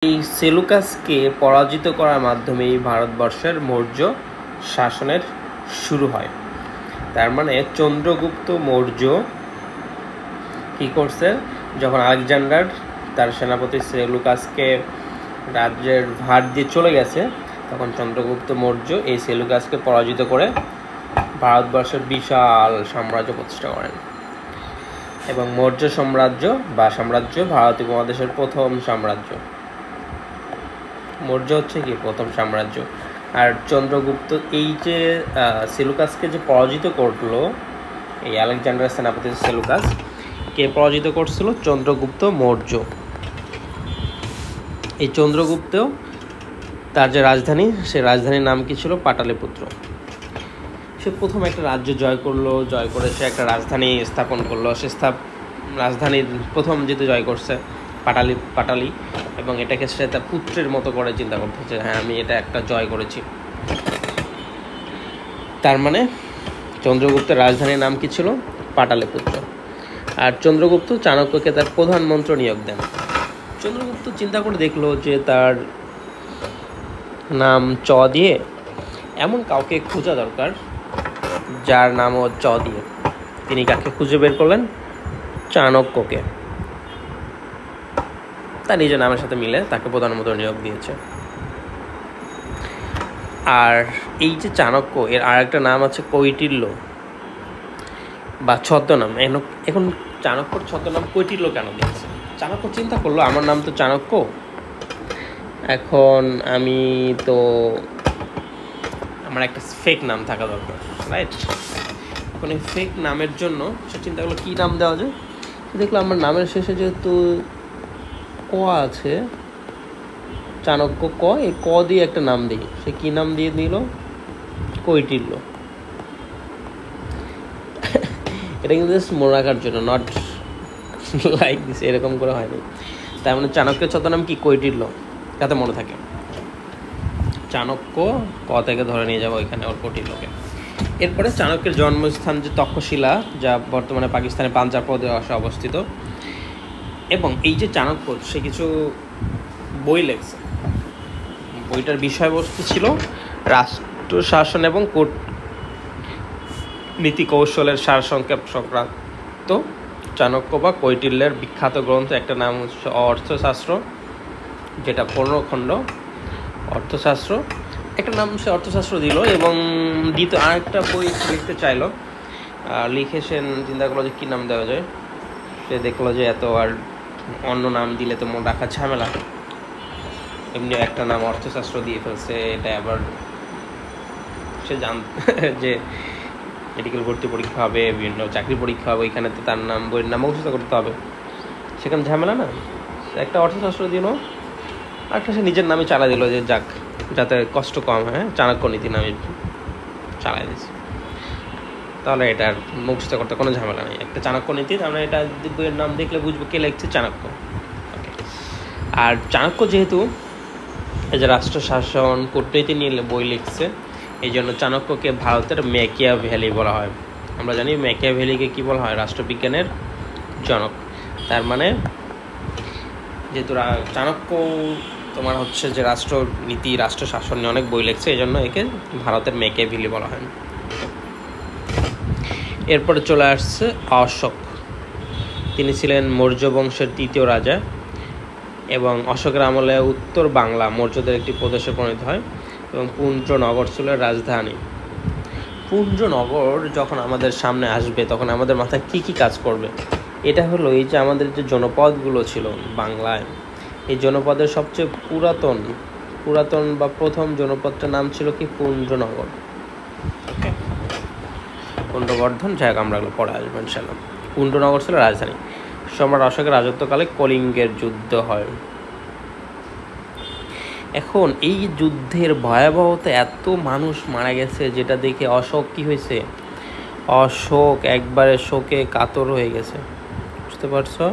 এই সেলুকাসকে পরাজিত করার মাধ্যমেই ভারতবর্ষের মৌর্য শাসনের শুরু হয়। তার মানে চন্দ্রগুপ্ত মৌর্য কী করছে, যখন আলেকজান্ডার তার সেনাপতি সেলুকাসকে রাজ্যের ভার দিয়ে চলে গেছে, তখন চন্দ্রগুপ্ত মৌর্য এই সেলুকাসকে পরাজিত করে ভারতবর্ষের বিশাল সাম্রাজ্য প্রতিষ্ঠা করেন। এবং মৌর্য সাম্রাজ্য ভারত উপমহাদেশের প্রথম সাম্রাজ্য। মৌর্য হচ্ছে কি প্রথম সাম্রাজ্য। আর চন্দ্রগুপ্ত এই যে সেলুকাসকে যে পরাজিত করলো, এই আলেকজান্ডারের সেনাপতি সেলুকাস কে পরাজিত করছিল? চন্দ্রগুপ্ত মৌর্য। এই চন্দ্রগুপ্ত তার যে রাজধানী, সে রাজধানীর নাম কি ছিল? পাটালিপুত্র। সে প্রথম একটা রাজ্য জয় করে সে একটা রাজধানী স্থাপন করলো। রাজধানীর প্রথম যেহেতু জয় করছে পাটালি, এবং এটাকে সে তার পুত্রের মতো করে চিন্তা করতেছে, হ্যাঁ আমি এটা একটা জয় করেছি। তার মানে চন্দ্রগুপ্তের রাজধানীর নাম কি ছিল? পাটালিপুত্র। আর চন্দ্রগুপ্ত চাণক্যকে তার প্রধানমন্ত্রী নিয়োগ দেন। চন্দ্রগুপ্ত চিন্তা করে দেখলো যে তার নাম চ দিয়ে এমন কাউকে খোঁজা দরকার যার নামও চ দিয়ে। তিনি কাকে খুঁজে বের করলেন? চাণক্যকে। তার নিজের নামের সাথে মিলে তাকে প্রধানমন্ত্রী নিয়োগ দিয়েছে। আর এই যে চাণক্য, এর আর একটা নাম আছে কৈটিল্য বা ছদ্মনাম। এখন চাণক্যর ছদ্মনাম কৈটিল্য কেন দিয়েছে? চাণক্য চিন্তা করলো আমার নাম তো চাণক্য, এখন আমার একটা ফেক নাম থাকা দরকার, রাইট? এখন এই ফেক নামের জন্য সে চিন্তা করলো কী নাম দেওয়া যায়। দেখলো আমার নামের শেষে যেহেতু ক আছে, চাণক্য ক, এই ক দিয়ে একটা নাম দিই। সে কি নাম দিয়ে দিল? কৈটিল্য। এটা কিন্তু জাস্ট মনে রাখার জন্য, নট লাইক দিস, এরকম করে হয়নি। তার মানে চাণক্যের ছদ্মনাম কি? কৈটিল্য, যাতে মনে থাকে। চাণক্য ক থেকে ধরে নিয়ে যাবো ওইখানে ওর কৈটিল্যকে। এরপরে চাণক্যের জন্মস্থান যে তক্ষশিলা, যা বর্তমানে পাকিস্তানের পাঞ্জাব প্রদেশে অবস্থিত। এবং এই যে চাণক্য, সে কিছু বই লেখছে। বইটার বিষয়বস্তু ছিল রাষ্ট্র শাসন এবং কূটনীতি কৌশলের সারসংক্ষেপ সংক্রান্ত। চাণক্য বা কৈটিল্যের বিখ্যাত গ্রন্থ একটা নাম হচ্ছে অর্থশাস্ত্র, যেটা 15 খণ্ড অর্থশাস্ত্র। একটা নাম সে অর্থশাস্ত্র দিল, এবং দ্বিতীয় আরেকটা বই লিখতে চাইলো। লিখে সে চিন্তা করলো যে কী নাম দেওয়া যায়। সে দেখলো যে এত আর অন্য নাম দিলে তো মনে রাখা ঝামেলা, এমনি একটা নাম অর্থশাস্ত্র দিয়ে ফেলছে। এটা আবার সে যে মেডিকেল ভর্তি পরীক্ষা হবে, বিভিন্ন চাকরি পরীক্ষা হবে, ওইখানে তো তার নাম, বইয়ের নাম মুখস্থ করতে হবে, সেখানে ঝামেলা না। একটা অর্থশাস্ত্র দিল, আরেকটা সে নিজের নামে চালা দিল, যে যাক যাতে কষ্ট কম হয়, চাণক্য নীতি নামে চালাই দিয়েছে। তাহলে এটার মুখস্থ করতে কোনো ঝামেলা নেই। একটা চাণক্য নীতি, আমরা এটা বইয়ের নাম দেখলে বুঝবো কে লিখছে, চাণক্য। ওকে। আর চাণক্য যেহেতু এই যে রাষ্ট্র শাসন কূটনীতি নিয়ে বই লিখছে, এই জন্য চাণক্যকে ভারতের ম্যাকিয়াভেলি বলা হয়। আমরা জানি ম্যাকিয়াভেলিকে কী বলা হয়? রাষ্ট্রবিজ্ঞানের জনক। তার মানে যেহেতু চাণক্য তোমার হচ্ছে যে রাষ্ট্রনীতি, রাষ্ট্র শাসন নিয়ে অনেক বই লিখছে, এই জন্য একে ভারতের ম্যাকিয়াভেলি বলা হয়। এরপরে চলে আসছে অশোক। তিনি ছিলেন মৌর্য বংশের 3য় রাজা, এবং অশোকের আমলে উত্তর বাংলা মৌর্যদের একটি প্রদেশে পরিণত হয়, এবং পুঞ্জনগর ছিল রাজধানী। পুঞ্জনগর যখন আমাদের সামনে আসবে, তখন আমাদের মাথায় কী কী কাজ করবে? এটা হলো এই যে আমাদের যে জনপদগুলো ছিল বাংলায়, এই জনপদের সবচেয়ে পুরাতন বা প্রথম জনপদটার নাম ছিল কি? পুঞ্জনগর। ওকে, পুণ্ড্রবর্ধন, যাই হোক আমরা এগুলো পরে আসবো ইনশাল্লাহ। পুঞ্জনগর ছিল রাজধানী। সম্রাট অশোকের রাজত্বকালে কলিঙ্গের যুদ্ধ হয়। এখন এই যুদ্ধের ভয়াবহতা, এত মানুষ মারা গেছে, যেটা দেখে অশোক কি হয়েছে? অশোক একবারে শোকে কাতর হয়ে গেছে। বুঝতে পারছো?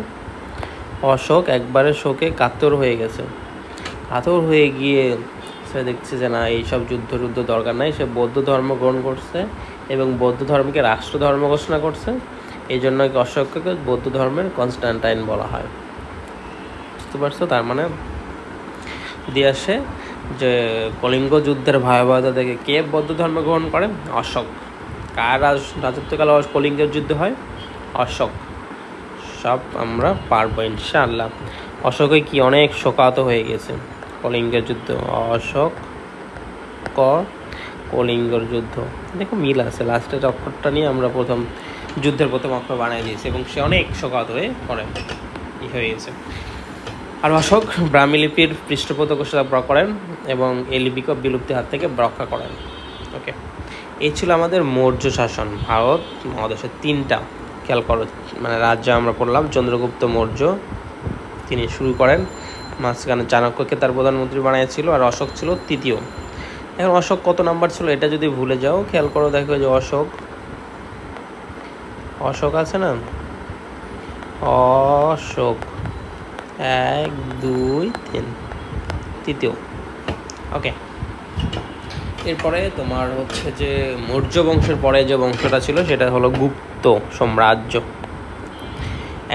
অশোক একবারে শোকে কাতর হয়ে গেছে। কাতর হয়ে গিয়ে সে দেখছে যে না, এইসব যুদ্ধ দরকার নাই। সে বৌদ্ধ ধর্ম গ্রহণ করছে, এবং বৌদ্ধ ধর্মকে রাষ্ট্র ধর্ম ঘোষণা করছে। এই জন্য অশোককে বৌদ্ধ ধর্মের কনস্ট্যান্টাইন বলা হয়। বুঝতে পারছো? তার মানে ইতিহাসে যে কলিঙ্গ যুদ্ধের ভয়াবহতা দেখে কে বৌদ্ধ ধর্ম গ্রহণ করে? অশোক। কার রাজত্বকালে কলিঙ্গের যুদ্ধ হয়? অশোক। সব আমরা পারবো ইনশাআল্লাহ। অশোকে কি অনেক শোকাহত হয়ে গেছে কলিঙ্গের যুদ্ধ। অশোক কলিঙ্গর যুদ্ধ, দেখো মিল আছে, লাস্টের অক্ষরটা নিয়ে আমরা যুদ্ধের প্রথম অক্ষর বানিয়ে দিয়েছি এবং সে অনেক শোকাহত হয়ে হয়ে গেছে। আর অশোক ব্রাহ্মী লিপির পৃষ্ঠপোষকতা করেন এবং এই লিপিকে বিলুপ্তির হাত থেকে রক্ষা করেন। ওকে, এই ছিল আমাদের মৌর্য শাসন। ভারত মহাদেশের 3টা খেয়াল করো মানে রাজ্য আমরা পড়লাম। চন্দ্রগুপ্ত মৌর্য তিনি শুরু করেন, মাঝখানে চাণক্যকে তার প্রধানমন্ত্রী বানিয়েছিল, আর অশোক ছিল 3য়। এখন অশোক কত নাম্বার ছিল এটা যদি ভুলে যাও, খেয়াল করো, দেখো যে অশোক আছে না, অশোক 1 2 3 3য়। ওকে, এরপরে তোমার হচ্ছে যে মৌর্য বংশের পরে যে বংশটা ছিল সেটা হলো গুপ্ত সাম্রাজ্য।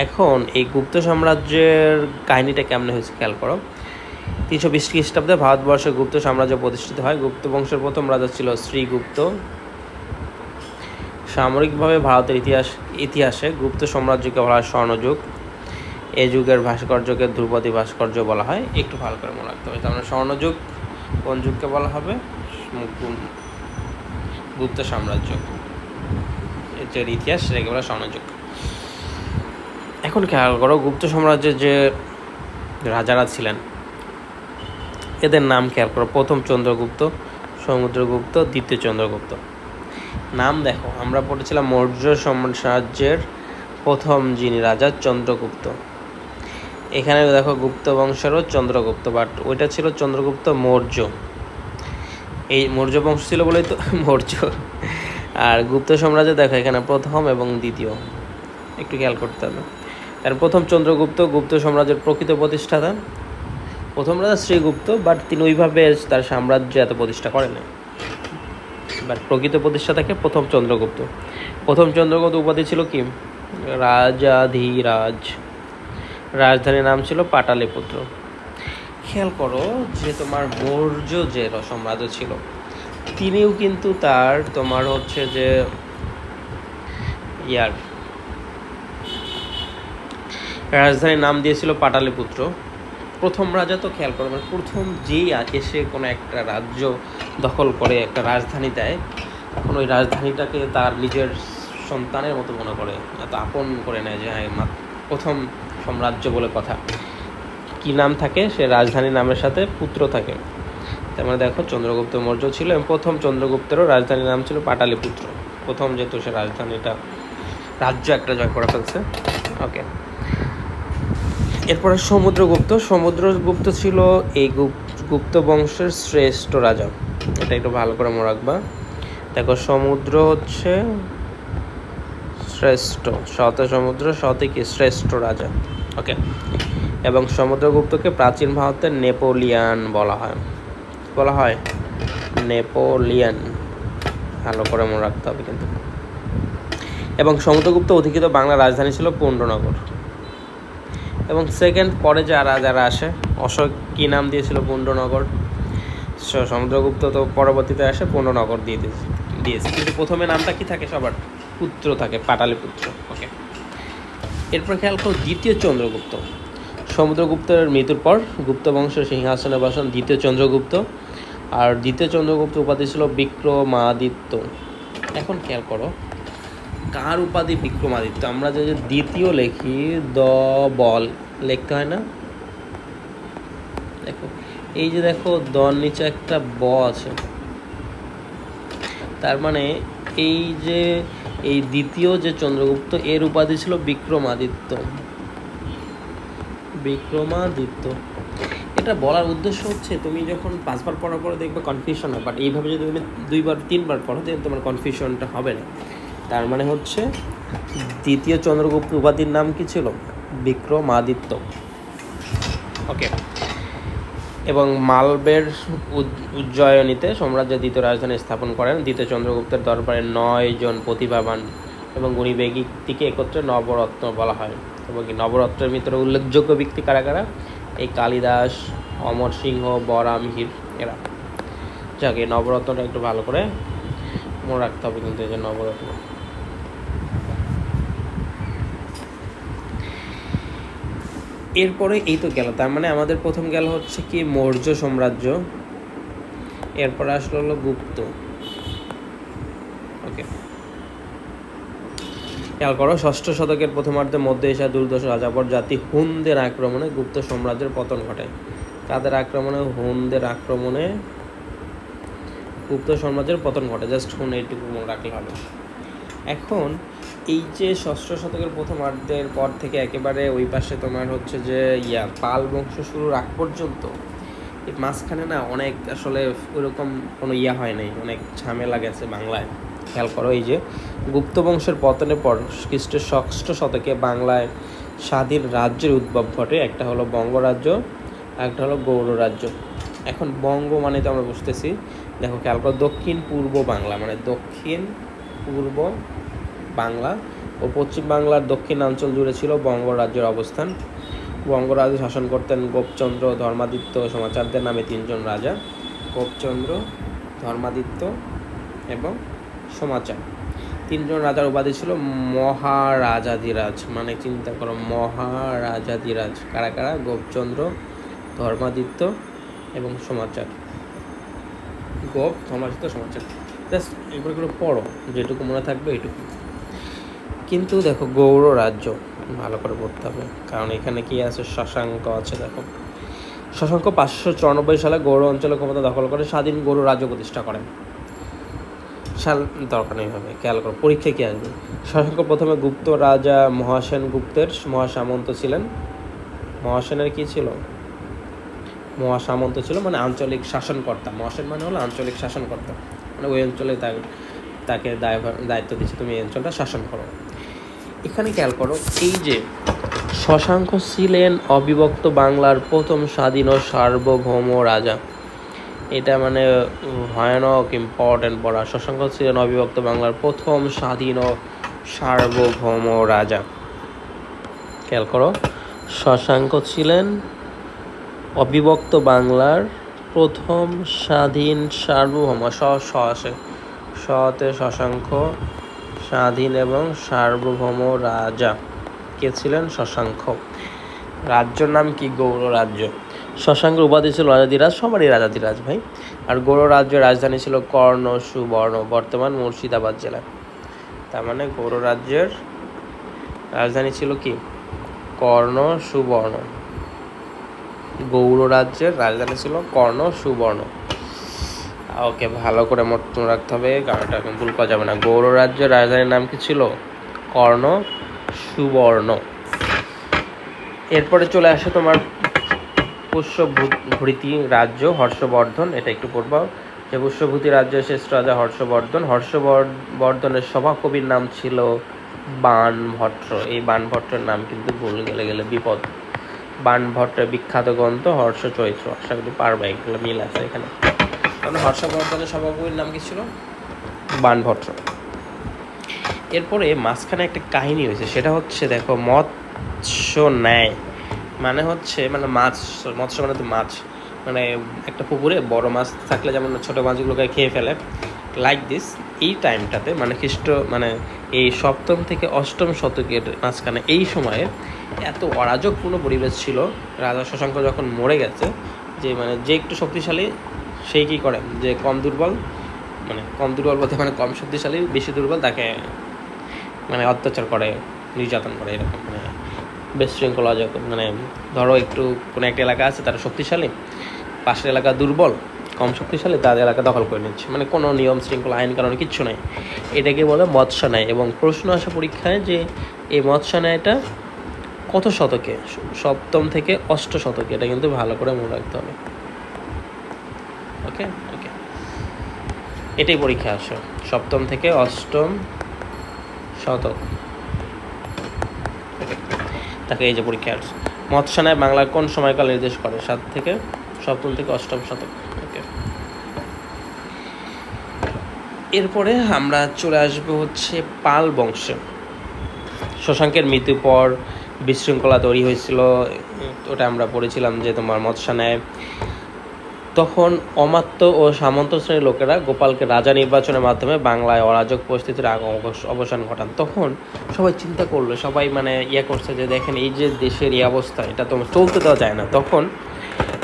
এখন এই গুপ্ত সাম্রাজ্যের কাহিনীটা কেমন হয়েছে খেয়াল করো। 320 খ্রিস্টাব্দে ভারতবর্ষে গুপ্ত সাম্রাজ্য প্রতিষ্ঠিত হয়। গুপ্ত বংশের প্রথম রাজা ছিল শ্রীগুপ্ত। সামরিকভাবে ভারতের ইতিহাসে গুপ্ত সাম্রাজ্যকে বলা হয় স্বর্ণযুগ। এই যুগের ভাস্কর্যকে ধ্রুপদী ভাস্কর্য বলা হয়। একটু ভালো করে মনে রাখতে হবে। তার মানে স্বর্ণযুগ কোন যুগকে বলা হবে? গুপ্ত সাম্রাজ্য, এর ইতিহাস সেটাকে বলা স্বর্ণযুগ। এখন খেয়াল করো গুপ্ত সাম্রাজ্যের যে রাজারা ছিলেন এদের নাম খেয়াল করো। প্রথম চন্দ্রগুপ্ত, সমুদ্রগুপ্ত, দ্বিতীয় চন্দ্রগুপ্ত। নাম দেখো, আমরা পড়েছিলাম মৌর্য সাম্রাজ্যের প্রথম যিনি রাজা চন্দ্রগুপ্ত। এখানে দেখো গুপ্ত বংশেরও চন্দ্রগুপ্ত, বাট ওইটা ছিল চন্দ্রগুপ্ত মৌর্য। এই মৌর্য বংশ ছিল বলেই তো মৌর্য। আর গুপ্ত সাম্রাজ্য দেখো এখানে প্রথম এবং দ্বিতীয়, একটু খেয়াল করতে হবে। তার প্রথম চন্দ্রগুপ্ত গুপ্ত সাম্রাজ্যের প্রকৃত প্রতিষ্ঠাতা। প্রথম রাজা শ্রীগুপ্ত, বাট তিনি ওইভাবে তার সাম্রাজ্য এত প্রতিষ্ঠা করেন, বাট প্রকৃত প্রতিষ্ঠাতাকে প্রথম চন্দ্রগুপ্ত। প্রথম চন্দ্রগুপ্ত উপাধি ছিল কি? রাজাধিরাজ। রাজধানীর নাম ছিল পাটালিপুত্র। খেয়াল করো যে তোমার মৌর্য যে সাম্রাজ্য ছিল তিনিও কিন্তু তার তোমার হচ্ছে যে রাজধানীর নাম দিয়েছিল পাটালিপুত্র। প্রথম রাজা তো খেয়াল করো, মানে প্রথম যেই এসে কোনো একটা রাজ্য দখল করে একটা রাজধানী দেয়, তখন ওই রাজধানীটাকে তার নিজের সন্তানের মতো মনে করে, এত আপন করে নেয় যে হ্যাঁ প্রথম সাম্রাজ্য বলে কথা। কি নাম থাকে? সে রাজধানীর নামের সাথে পুত্র থাকে। তার মানে দেখো চন্দ্রগুপ্ত মৌর্য ছিল এবং প্রথম চন্দ্রগুপ্তেরও রাজধানীর নাম ছিল পাটালিপুত্র। প্রথম যেহেতু সে রাজ্য একটা জয় করে ফেলছে। ওকে, এরপরে সমুদ্রগুপ্ত ছিল এই গুপ্ত বংশের শ্রেষ্ঠ রাজা। এটা একটু ভালো করে মনে রাখবা। দেখো সমুদ্র হচ্ছে শ্রেষ্ঠ, সমুদ্র কি শ্রেষ্ঠ রাজা। ওকে, এবং সমুদ্রগুপ্তকে প্রাচীন ভারতের নেপোলিয়ান বলা হয় নেপোলিয়ান, ভালো করে মনে রাখতে হবে কিন্তু। এবং সমুদ্রগুপ্ত অধিকৃত বাংলার রাজধানী ছিল পুণ্ডনগর। এবং সেকেন্ড পরে যারা আসে, অশোক কি নাম দিয়েছিল? পুণ্ডনগর। সমুদ্রগুপ্ত তো পরবর্তীতে আসে পুণ্ডনগর দিয়েছে, কিন্তু প্রথমে নামটা কি থাকে? সবার পুত্র থাকে, পাটালিপুত্র। ওকে, এরপর খেয়াল করো দ্বিতীয় চন্দ্রগুপ্ত। সমুদ্রগুপ্তের মৃত্যুর পর গুপ্ত বংশের সিংহাসনে বসেন দ্বিতীয় চন্দ্রগুপ্ত। আর দ্বিতীয় চন্দ্রগুপ্ত উপাধি ছিল বিক্রমাদিত্য। এখন খেয়াল করো কার উপাধি বিক্রমাদিত্য? আমরা যে দ্বিতীয় লিখি বল লিখতে হয় না? দেখো এই যে দেখো দর নিচে একটা ব আছে, তার মানে এই দ্বিতীয় যে চন্দ্রগুপ্ত এর উপাধি ছিল বিক্রমাদিত্য। এটা বলার উদ্দেশ্য হচ্ছে তুমি যখন 5 বার পড়ার পরে দেখবে কনফিউশন হয়, বাট এইভাবে যদি তুমি 2 বার 3 বার পড়ো তাহলে তোমার কনফিউশনটা হবে না। তার মানে হচ্ছে দ্বিতীয় চন্দ্রগুপ্ত উপাধির নাম কি ছিল? বিক্রমাদিত্য। ওকে, এবং মালবের উজ্জয়িনীতে সাম্রাজ্যের দ্বিতীয় রাজধানী স্থাপন করেন। দ্বিতীয় চন্দ্রগুপ্তের দরবারে 9 জন প্রতিভাবান এবং গুণী ব্যক্তিকে একত্রে নবরত্ন বলা হয়। এবং নবরত্নের ভিতরে উল্লেখযোগ্য ব্যক্তি কারা? এই কালিদাস, অমর সিংহ, বরাম, হির, এরা। যাকে নবরত্নটা একটু ভালো করে মনে রাখতে হবে কিন্তু, এই যে নবরত্ন। এরপরে এই তো গেল, তার মানে আমাদের প্রথম গেল হচ্ছে কি মৌর্য সাম্রাজ্য, এরপরে আসলো হলো গুপ্ত। ওকে, খেয়াল করো, ষষ্ঠ শতকের প্রথমার্ধে মধ্য এশিয়ার দুর্দশ যাযাবর জাতি হুনদের আক্রমণে গুপ্ত সাম্রাজ্যের পতন ঘটে। কাদের আক্রমণে? হুনদের আক্রমণে গুপ্ত সাম্রাজ্যের পতন ঘটে। জাস্ট হুন এইটুকু মনে রাখলে হবে। এখন এই যে ষষ্ঠ শতকের প্রথমার্ধের পর থেকে একেবারে ওই পাশে তোমার হচ্ছে যে পাল বংশ শুরুর আগ পর্যন্ত এই মাঝখানে না অনেক আসলে ওইরকম কোনো হয় নাই, অনেক ঝামেলা গেছে বাংলায়। খেয়াল করো, এই যে গুপ্ত বংশের পতনের পর খ্রিস্টের ষষ্ঠ শতকে বাংলায় স্বাধীন রাজ্যের উদ্ভব ঘটে। একটা হলো বঙ্গরাজ্য, একটা হলো গৌড় রাজ্য। এখন বঙ্গ মানে তো আমরা বুঝতেছি, দেখো খেয়াল করো, দক্ষিণ পূর্ব বাংলা মানে দক্ষিণ পূর্ব বাংলা ও পশ্চিম বাংলার দক্ষিণাঞ্চল জুড়ে ছিল বঙ্গরাজ্যের অবস্থান। বঙ্গরাজ্য শাসন করতেন গোপচন্দ্র, ধর্মাদিত্য, সমাচারদের নামে তিনজন রাজা। গোপচন্দ্র, ধর্মাদিত্য এবং সমাচার, তিনজন রাজার উপাধি ছিল মহারাজাধিরাজ। মানে চিন্তা করো, মহারাজাধিরাজ কারা কারা? গোপচন্দ্র, ধর্মাদিত্য এবং সমাচার। গোপ, ধর্মাদিত্য, সমাচার। জাস্ট এগুলো পড়ো, যেটুকু মনে থাকবে এইটুকু। কিন্তু দেখো গৌড় রাজ্য ভালো করে পড়তে হবে, কারণ এখানে কি আছে? শশাঙ্ক আছে। দেখো, শশাঙ্ক 594 সালে গৌড় অঞ্চলে ক্ষমতা দখল করে স্বাধীন গৌড় রাজ্য প্রতিষ্ঠা করেন। সাল দরকার নেই হবে, খেয়াল করো পরীক্ষায় কী আসবে। শশাঙ্ক প্রথমে গুপ্ত রাজা মহাসেন গুপ্তের মহাসামন্ত ছিলেন। মহাসেনের কি ছিল? মহাসামন্ত ছিল, মানে আঞ্চলিক শাসনকর্তা। মহাসেন মানে হলো আঞ্চলিক শাসনকর্তা, মানে ওই অঞ্চলে তাকে দায়িত্ব দিচ্ছে, তুমি এই অঞ্চলটা শাসন করো। এখানে খেয়াল করো, এই যে শশাঙ্ক ছিলেন অবিভক্ত বাংলার প্রথম স্বাধীন ও সার্বভৌম রাজা। এটা মানে ভয়ানক ইম্পর্টেন্ট পড়া। শশাঙ্ক ছিলেন অবিভক্ত বাংলার প্রথম স্বাধীন ও সার্বভৌম রাজা। খেয়াল করো, শশাঙ্ক ছিলেন অবিভক্ত বাংলার প্রথম স্বাধীন সার্বভৌম, সতে শশাঙ্ক, স্বাধীন এবং সার্বভৌম রাজা। কে ছিলেন? শশাঙ্ক। রাজ্যর নাম কি? গৌড় রাজ্য। শশাঙ্কের উপাধি ছিল রাজাধিরাজ, সবারই রাজাধিরাজ ভাই। আর গৌড় রাজ্যের রাজধানী ছিল কর্ণ সুবর্ণ, বর্তমান মুর্শিদাবাদ জেলায়। তার মানে গৌড় রাজ্যের রাজধানী ছিল কি? কর্ণ সুবর্ণ। গৌড় রাজ্যের রাজধানী ছিল কর্ণ সুবর্ণ। ওকে, ভালো করে মনে রাখতে হবে, কারণ এটা ভুল করা যাবে না। গৌড় রাজ্যের রাজধানীর নাম কি ছিল? কর্ণ সুবর্ণ। এরপরে চলে আসে তোমার পুষ্যভূতি রাজ্য হর্ষবর্ধন। এটা একটু পড়বা, যে পুষ্যভূতি রাজ্যের শেষ রাজা হর্ষবর্ধন। হর্ষবর্ধনের সভাকবির নাম ছিল বাণভট্ট। এই বাণভট্টের নাম কিন্তু ভুল গেলে বিপদ। বাণভট্টের বিখ্যাত গ্রন্থ হর্ষচরিত্র। আশা করি পারবা, এগুলো মিল আছে এখানে। কারণ হর্ষবর্ধনের সভাকবির নাম কি ছিল? বাণভট্ট। এরপরে মাঝখানে একটা কাহিনী হয়েছে, সেটা হচ্ছে দেখো, মৎস্য ন্যায় মানে হচ্ছে মানে মাছ, মৎস্য মানে তো মাছ, মানে একটা পুকুরে বড় মাছ থাকলে যেমন ছোটো মাছগুলোকে খেয়ে ফেলে, লাইক দিস। এই টাইমটাতে মানে মানে এই 7ম থেকে 8ম শতকের মাঝখানে এই সময়ে এত অরাজকপূর্ণ পরিবেশ ছিল। রাজা শশাঙ্ক যখন মরে গেছে, যে মানে যে একটু শক্তিশালী সেই কী করে, যে কম দুর্বল বলতে মানে কম শক্তিশালী বেশি দুর্বল তাকে মানে অত্যাচার করে, নির্যাতন করে, এরকম মানে বিশৃঙ্খলা। যখন মানে ধরো একটু কোনো একটা এলাকা আছে তারা শক্তিশালী, পাশের এলাকা দুর্বল কম শক্তিশালী, তাদের এলাকা দখল করে নিচ্ছে, মানে কোনো নিয়ম শৃঙ্খলা আইন কারণে কিচ্ছু নাই। এটাকে বলে মৎস্য ন্যায়। এবং প্রশ্ন আসে পরীক্ষায় যে এই মৎস্য ন্যায়টা কত শতকে? 7ম থেকে 8ম শতকে। এটা কিন্তু ভালো করে মনে রাখতে হবে। ওকে, এটাই পরীক্ষা আসে, 7ম থেকে 8ম শতক। তাকে এই যে পরীক্ষা আসছে, মৎস্য ন্যায় বাংলার কোন সময়কাল নির্দেশ করে? 7ম থেকে 8ম শতক। ওকে, এরপরে আমরা চলে আসবো হচ্ছে পাল বংশে। শশাঙ্কের মৃত্যুর পর বিশৃঙ্খলা তৈরি হয়েছিল, ওটা আমরা পড়েছিলাম যে তোমার মৎস্যানায়। তখন অমাত্য ও সামন্ত শ্রেণীর লোকেরা গোপালকে রাজা নির্বাচনের মাধ্যমে বাংলায় অরাজক পরিস্থিতির অবসান ঘটান। তখন সবাই চিন্তা করলো, সবাই মানে করছে যে দেখেন এই যে দেশের এই অবস্থা, এটা তো চলতে দেওয়া যায় না। তখন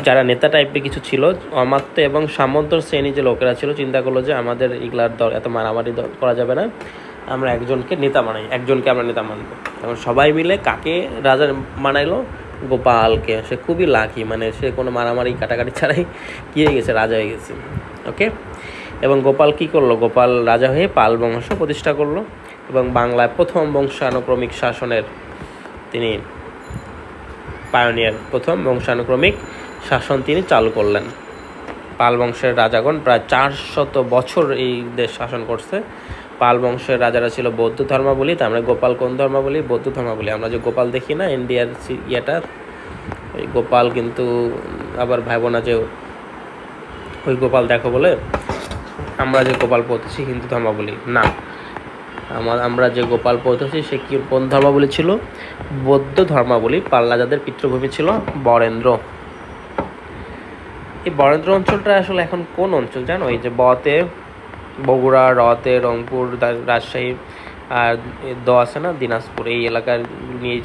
যারা নেতা টাইপের কিছু ছিল, অমাত্য এবং সামন্ত শ্রেণী যে লোকেরা ছিল, চিন্তা করলো যে আমাদের এগুলার এত মারামারি করা যাবে না, আমরা একজনকে নেতা মানাই, একজনকে আমরা নেতা মানবো। এখন সবাই মিলে কাকে রাজা মানাইলো? গোপালকে। সে খুবই লাকি, মানে সে কোনো মারামারি কাটাকাটি ছাড়াই কী হয়ে গেছে, রাজা হয়ে গেছে। ওকে, এবং গোপাল কী করলো? গোপাল রাজা হয়ে পাল বংশ প্রতিষ্ঠা করলো এবং বাংলায় প্রথম বংশানুক্রমিক শাসনের তিনি পায়োনিয়ার, প্রথম বংশানুক্রমিক শাসন তিনি চালু করলেন। পাল বংশের রাজাগণ প্রায় 400 বছর এই দেশ শাসন করছে। পাল বংশের রাজারা ছিল বৌদ্ধ ধর্মাবলী। তার মানে গোপাল কোন ধর্মাবলী? বৌদ্ধ ধর্মাবলী। আমরা যে গোপাল দেখি না ইন্ডিয়ার ইয়েটা, ওই গোপাল কিন্তু আবার ভাবো না যে ওই গোপাল দেখো বলে আমরা যে গোপাল পড়তেছি হিন্দু ধর্মাবলী না। আমরা যে গোপাল পড়তেছি সে কি কোন ধর্মাবলী ছিল? বৌদ্ধ ধর্মাবলী। পাল রাজাদের পিতৃভূমি ছিল বরেন্দ্র। এই বরেন্দ্র অঞ্চলটা আসলে এখন কোন অঞ্চল জানো? এই যে বতে বগুড়া, রতে রংপুর, রাজশাহী, আর দ আছে না দিনাজপুর, এই এলাকার নিয়ে